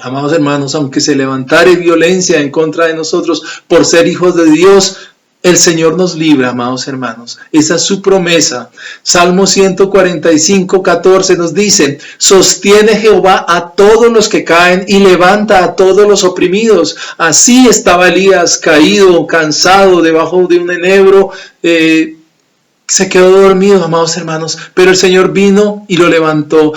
Amados hermanos, aunque se levantare violencia en contra de nosotros por ser hijos de Dios, el Señor nos libra, amados hermanos. Esa es su promesa. Salmo 145, 14 nos dice, sostiene Jehová a todos los que caen y levanta a todos los oprimidos. Así estaba Elías caído, cansado, debajo de un enebro, se quedó dormido, amados hermanos, pero el Señor vino y lo levantó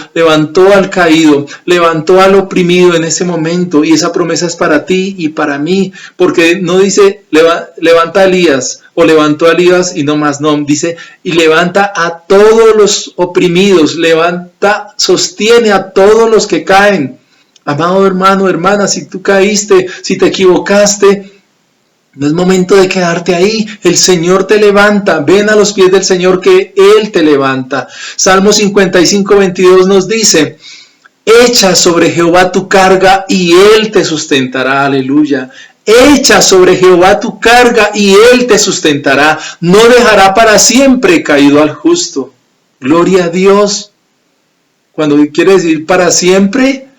al caído, levantó al oprimido en ese momento, y esa promesa es para ti y para mí, porque no dice levanta a Elías o levantó a Elías y no más, no, dice y levanta a todos los oprimidos, sostiene a todos los que caen. Amado hermano, hermana, si tú caíste, si te equivocaste, no es momento de quedarte ahí. El Señor te levanta. Ven a los pies del Señor que Él te levanta. Salmo 55, 22 nos dice, echa sobre Jehová tu carga y Él te sustentará. Aleluya. Echa sobre Jehová tu carga y Él te sustentará. No dejará para siempre caído al justo. Gloria a Dios. Cuando quiere decir para siempre,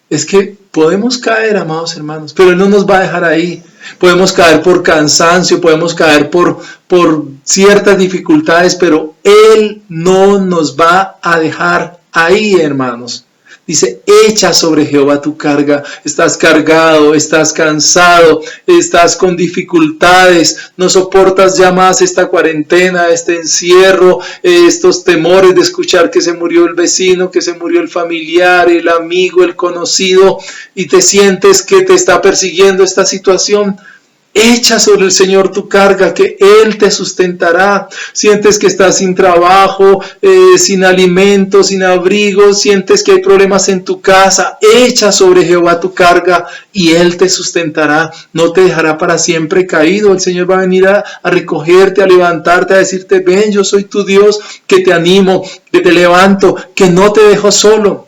es que podemos caer, amados hermanos, pero Él no nos va a dejar ahí. Podemos caer por cansancio, podemos caer por ciertas dificultades, pero Él no nos va a dejar ahí, hermanos. Dice, echa sobre Jehová tu carga. Estás cargado, estás cansado, estás con dificultades, no soportas ya más esta cuarentena, este encierro, estos temores de escuchar que se murió el vecino, que se murió el familiar, el amigo, el conocido, y te sientes que te está persiguiendo esta situación. Echa sobre el Señor tu carga, que Él te sustentará. Sientes que estás sin trabajo, sin alimento, sin abrigo, sientes que hay problemas en tu casa. Echa sobre Jehová tu carga y Él te sustentará. No te dejará para siempre caído. El Señor va a venir a recogerte, a levantarte, a decirte, ven, yo soy tu Dios, que te animo, que te levanto, que no te dejo solo.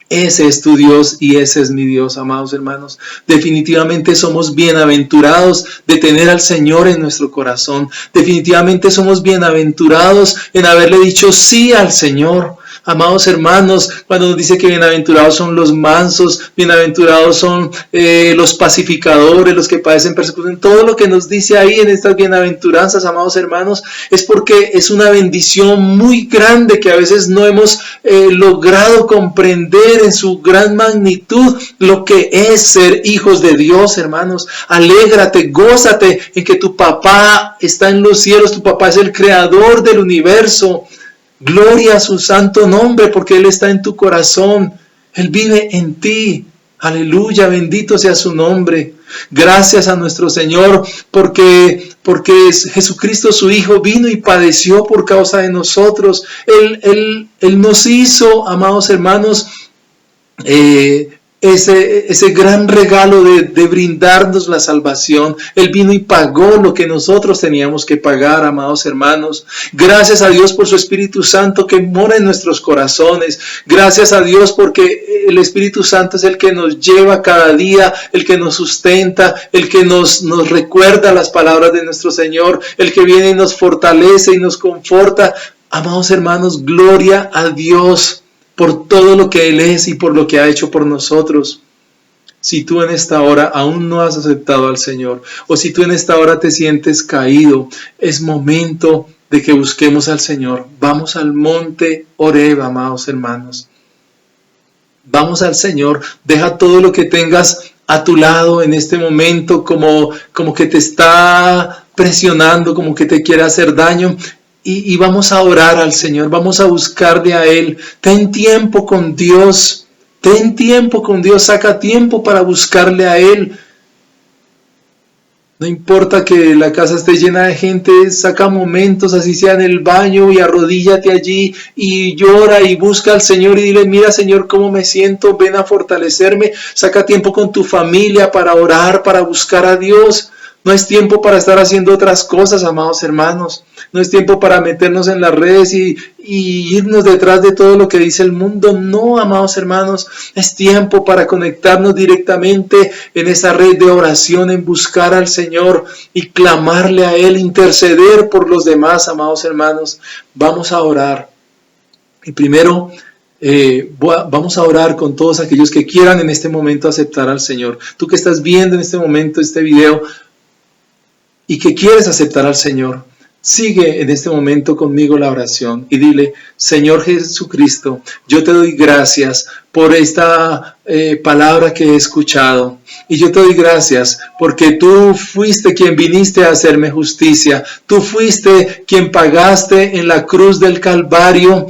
Ese es tu Dios y ese es mi Dios, amados hermanos. Definitivamente somos bienaventurados de tener al Señor en nuestro corazón. Definitivamente somos bienaventurados en haberle dicho sí al Señor. Amados hermanos, cuando nos dice que bienaventurados son los mansos, bienaventurados son los pacificadores, los que padecen persecución, todo lo que nos dice ahí en estas bienaventuranzas, amados hermanos, es porque es una bendición muy grande que a veces no hemos logrado comprender en su gran magnitud lo que es ser hijos de Dios, hermanos. Alégrate, gózate en que tu papá está en los cielos, tu papá es el creador del universo. Gloria a su santo nombre, porque Él está en tu corazón. Él vive en ti. Aleluya, bendito sea su nombre. Gracias a nuestro Señor, porque Jesucristo su Hijo vino y padeció por causa de nosotros. Él nos hizo, amados hermanos, ese gran regalo de brindarnos la salvación. Él vino y pagó lo que nosotros teníamos que pagar, amados hermanos. Gracias a Dios por su Espíritu Santo que mora en nuestros corazones. Gracias a Dios porque el Espíritu Santo es el que nos lleva cada día, el que nos sustenta, el que nos recuerda las palabras de nuestro Señor, el que viene y nos fortalece y nos conforta. Amados hermanos, gloria a Dios por todo lo que Él es y por lo que ha hecho por nosotros. Si tú en esta hora aún no has aceptado al Señor, o si tú en esta hora te sientes caído, es momento de que busquemos al Señor. Vamos al monte Horeb, amados hermanos. Vamos al Señor, deja todo lo que tengas a tu lado en este momento, como que te está presionando, como que te quiere hacer daño. Y vamos a orar al Señor, vamos a buscarle a Él. Ten tiempo con Dios, saca tiempo para buscarle a Él. No importa que la casa esté llena de gente, saca momentos, así sea en el baño, y arrodíllate allí y llora y busca al Señor y dile, mira Señor, cómo me siento, ven a fortalecerme. Saca tiempo con tu familia para orar, para buscar a Dios. No es tiempo para estar haciendo otras cosas, amados hermanos. No es tiempo para meternos en las redes y irnos detrás de todo lo que dice el mundo. No, amados hermanos, es tiempo para conectarnos directamente en esa red de oración, en buscar al Señor y clamarle a Él, interceder por los demás, amados hermanos. Vamos a orar. Y primero, vamos a orar con todos aquellos que quieran en este momento aceptar al Señor. Tú que estás viendo en este momento este video y que quieres aceptar al Señor, sigue en este momento conmigo la oración y dile, Señor Jesucristo, yo te doy gracias por esta palabra que he escuchado. Y yo te doy gracias porque tú fuiste quien viniste a hacerme justicia. Tú fuiste quien pagaste en la cruz del Calvario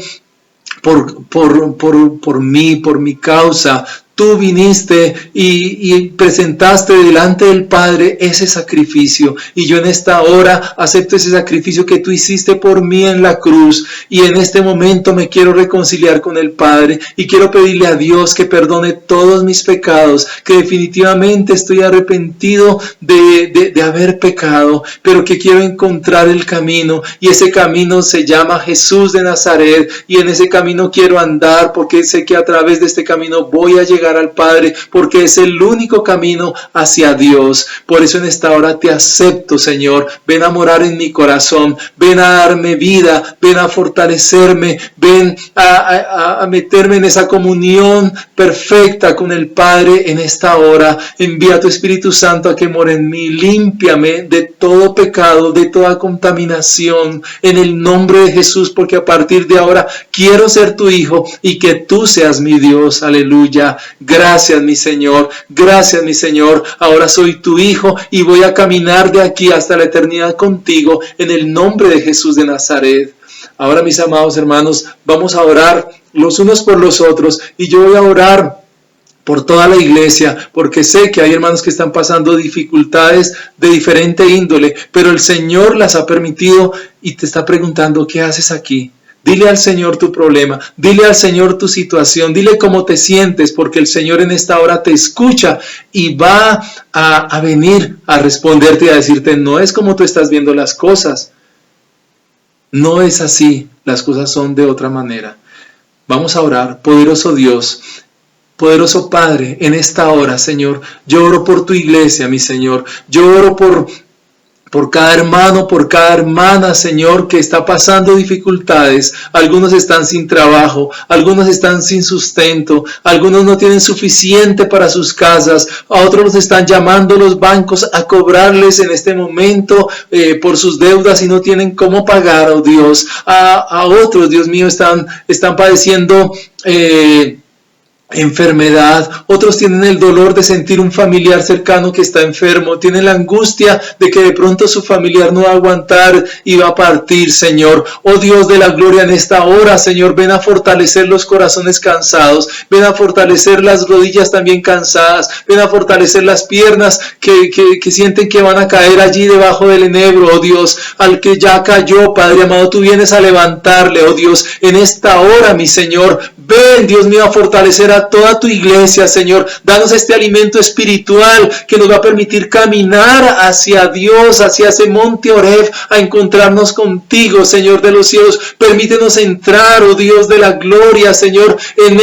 por mí, por mi causa. Tú viniste y presentaste delante del Padre ese sacrificio. Y yo en esta hora acepto ese sacrificio que tú hiciste por mí en la cruz. Y en este momento me quiero reconciliar con el Padre. Y quiero pedirle a Dios que perdone todos mis pecados. Que definitivamente estoy arrepentido de haber pecado. Pero que quiero encontrar el camino. Y ese camino se llama Jesús de Nazaret. Y en ese camino quiero andar porque sé que a través de este camino voy a llegar al Padre, porque es el único camino hacia Dios. Por eso en esta hora te acepto, Señor. Ven a morar en mi corazón, ven a darme vida, ven a fortalecerme, ven a meterme en esa comunión perfecta con el Padre en esta hora. Envía tu Espíritu Santo a que more en mí, límpiame de todo pecado, de toda contaminación, en el nombre de Jesús, porque a partir de ahora quiero ser tu hijo y que tú seas mi Dios. Aleluya. Gracias, mi Señor. Gracias, mi Señor. Ahora soy tu hijo y voy a caminar de aquí hasta la eternidad contigo en el nombre de Jesús de Nazaret. Ahora, mis amados hermanos, vamos a orar los unos por los otros y yo voy a orar por toda la iglesia, porque sé que hay hermanos que están pasando dificultades de diferente índole, pero el Señor las ha permitido y te está preguntando, ¿qué haces aquí? Dile al Señor tu problema, dile al Señor tu situación, dile cómo te sientes, porque el Señor en esta hora te escucha y va a venir a responderte y a decirte, no es como tú estás viendo las cosas, no es así, las cosas son de otra manera. Vamos a orar, poderoso Dios, poderoso Padre, en esta hora, Señor, yo oro por tu iglesia, mi Señor, yo oro por cada hermano, por cada hermana, Señor, que está pasando dificultades. Algunos están sin trabajo, algunos están sin sustento, algunos no tienen suficiente para sus casas, a otros los están llamando los bancos a cobrarles en este momento por sus deudas y no tienen cómo pagar, oh Dios. A otros, Dios mío, están padeciendo enfermedad, otros tienen el dolor de sentir un familiar cercano que está enfermo, tienen la angustia de que de pronto su familiar no va a aguantar y va a partir, Señor. Oh Dios de la gloria, en esta hora, Señor, ven a fortalecer los corazones cansados, ven a fortalecer las rodillas también cansadas, ven a fortalecer las piernas que sienten que van a caer allí debajo del enebro, oh Dios. Al que ya cayó, Padre amado, tú vienes a levantarle, oh Dios, en esta hora, mi Señor. Ven, Dios mío, a fortalecer a toda tu iglesia, Señor. Danos este alimento espiritual que nos va a permitir caminar hacia Dios, hacia ese monte Oreb, a encontrarnos contigo, Señor de los cielos. Permítenos entrar, oh Dios de la gloria, Señor, en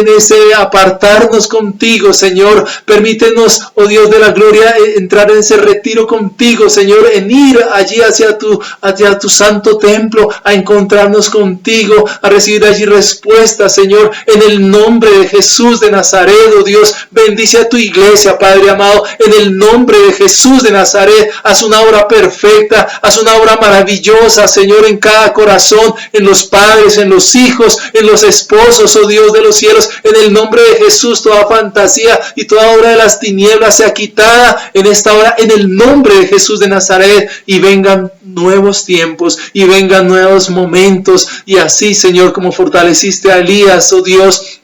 ese apartarnos contigo, Señor. Permítenos, oh Dios de la gloria, entrar en ese retiro contigo, Señor, en ir allí hacia tu santo templo, a encontrarnos contigo, a recibir allí respuesta, Señor, en el nombre de Jesús de Nazaret, oh Dios. Bendice a tu iglesia, Padre amado, en el nombre de Jesús de Nazaret. Haz una obra perfecta, haz una obra maravillosa, Señor, en cada corazón, en los padres, en los hijos, en los esposos, oh Dios de los cielos. En el nombre de Jesús, toda fantasía y toda obra de las tinieblas sea quitada en esta hora, en el nombre de Jesús de Nazaret, y vengan nuevos tiempos y vengan nuevos momentos, y así, Señor, como fortaleciste a Elías, oh Dios,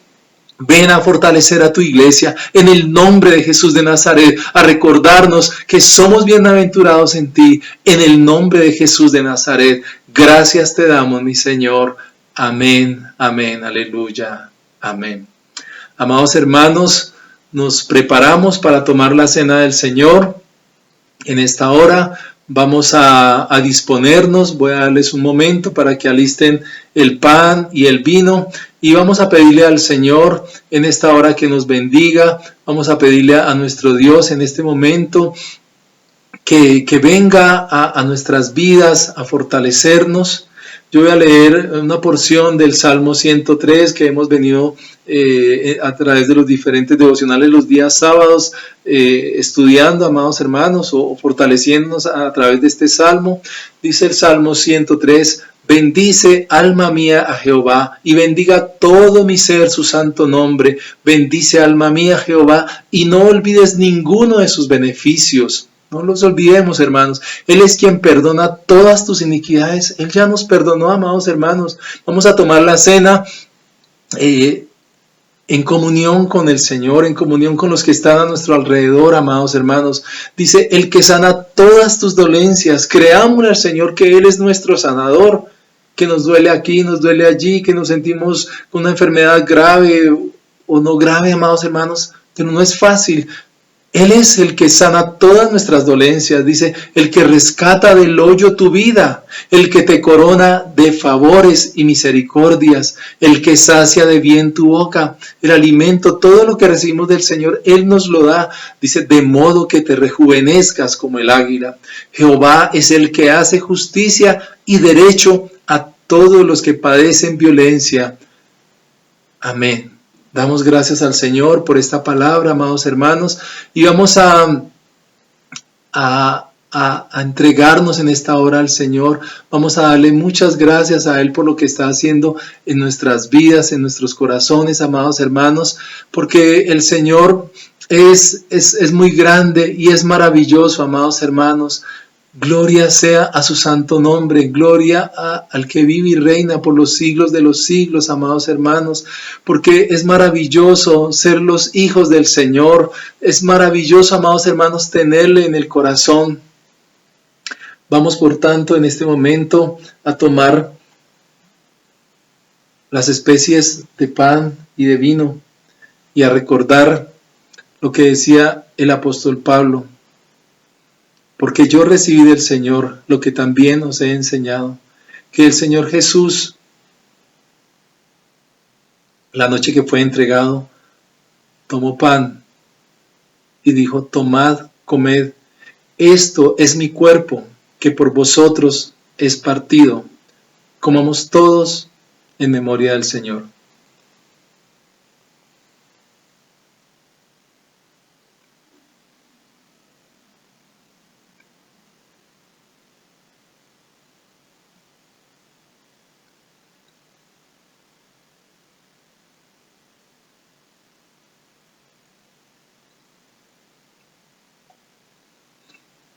Ven a fortalecer a tu iglesia en el nombre de Jesús de Nazaret, a recordarnos que somos bienaventurados en ti, en el nombre de Jesús de Nazaret. Gracias te damos, mi Señor. Amén, amén, aleluya, amén. Amados hermanos, nos preparamos para tomar la cena del Señor. En esta hora vamos a disponernos, voy a darles un momento para que alisten el pan y el vino y vamos a pedirle al Señor en esta hora que nos bendiga, vamos a pedirle a nuestro Dios en este momento que venga a nuestras vidas a fortalecernos. Yo voy a leer una porción del Salmo 103 que hemos venido a través de los diferentes devocionales los días sábados estudiando, amados hermanos, o fortaleciéndonos a través de este Salmo. Dice el Salmo 103, bendice alma mía a Jehová y bendiga todo mi ser su santo nombre. Bendice alma mía a Jehová y no olvides ninguno de sus beneficios. No los olvidemos, hermanos. Él es quien perdona todas tus iniquidades. Él ya nos perdonó, amados hermanos. Vamos a tomar la cena en comunión con el Señor, en comunión con los que están a nuestro alrededor, amados hermanos. Dice, el que sana todas tus dolencias. Creámosle al Señor que Él es nuestro sanador, que nos duele aquí, nos duele allí, que nos sentimos con una enfermedad grave o no grave, amados hermanos, pero no es fácil. Él es el que sana todas nuestras dolencias, dice, el que rescata del hoyo tu vida, el que te corona de favores y misericordias, el que sacia de bien tu boca, el alimento, todo lo que recibimos del Señor, Él nos lo da, dice, de modo que te rejuvenezcas como el águila. Jehová es el que hace justicia y derecho a todos los que padecen violencia. Amén. Damos gracias al Señor por esta palabra, amados hermanos, y vamos a entregarnos en esta hora al Señor. Vamos a darle muchas gracias a Él por lo que está haciendo en nuestras vidas, en nuestros corazones, amados hermanos, porque el Señor es muy grande y es maravilloso, amados hermanos. Gloria sea a su santo nombre, gloria al que vive y reina por los siglos de los siglos, amados hermanos, porque es maravilloso ser los hijos del Señor, es maravilloso, amados hermanos, tenerle en el corazón. Vamos, por tanto, en este momento a tomar las especies de pan y de vino y a recordar lo que decía el apóstol Pablo. Porque yo recibí del Señor lo que también os he enseñado, que el Señor Jesús, la noche que fue entregado, tomó pan y dijo, tomad, comed, esto es mi cuerpo, que por vosotros es partido. Comamos todos en memoria del Señor.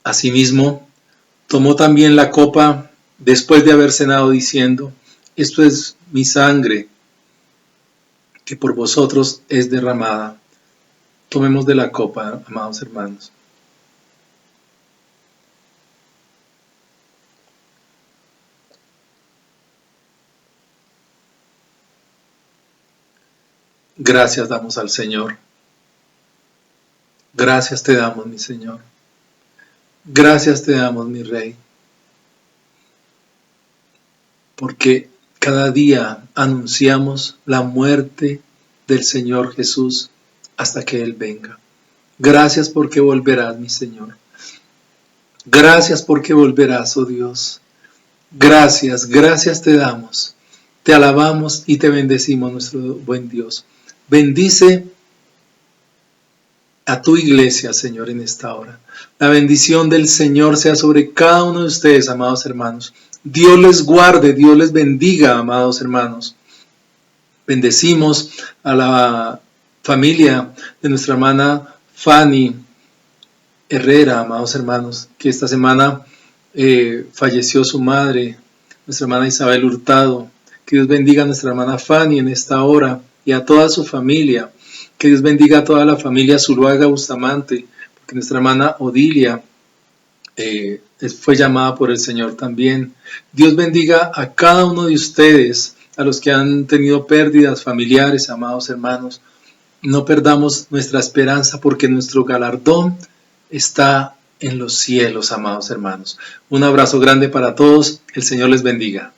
Asimismo, tomó también la copa después de haber cenado diciendo, esto es mi sangre, que por vosotros es derramada. Tomemos de la copa, amados hermanos. Gracias damos al Señor. Gracias te damos, mi Señor. Gracias te damos, mi Rey, porque cada día anunciamos la muerte del Señor Jesús hasta que Él venga. Gracias porque volverás, mi Señor. Gracias porque volverás, oh Dios. Gracias, gracias te damos. Te alabamos y te bendecimos, nuestro buen Dios. Bendice a tu iglesia, Señor, en esta hora. La bendición del Señor sea sobre cada uno de ustedes, amados hermanos. Dios les guarde, Dios les bendiga, amados hermanos. Bendecimos a la familia de nuestra hermana Fanny Herrera, amados hermanos, que esta semana falleció su madre, nuestra hermana Isabel Hurtado. Que Dios bendiga a nuestra hermana Fanny en esta hora y a toda su familia. Que Dios bendiga a toda la familia Zuluaga Bustamante, porque nuestra hermana Odilia fue llamada por el Señor también. Dios bendiga a cada uno de ustedes, a los que han tenido pérdidas familiares, amados hermanos. No perdamos nuestra esperanza, porque nuestro galardón está en los cielos, amados hermanos. Un abrazo grande para todos. El Señor les bendiga.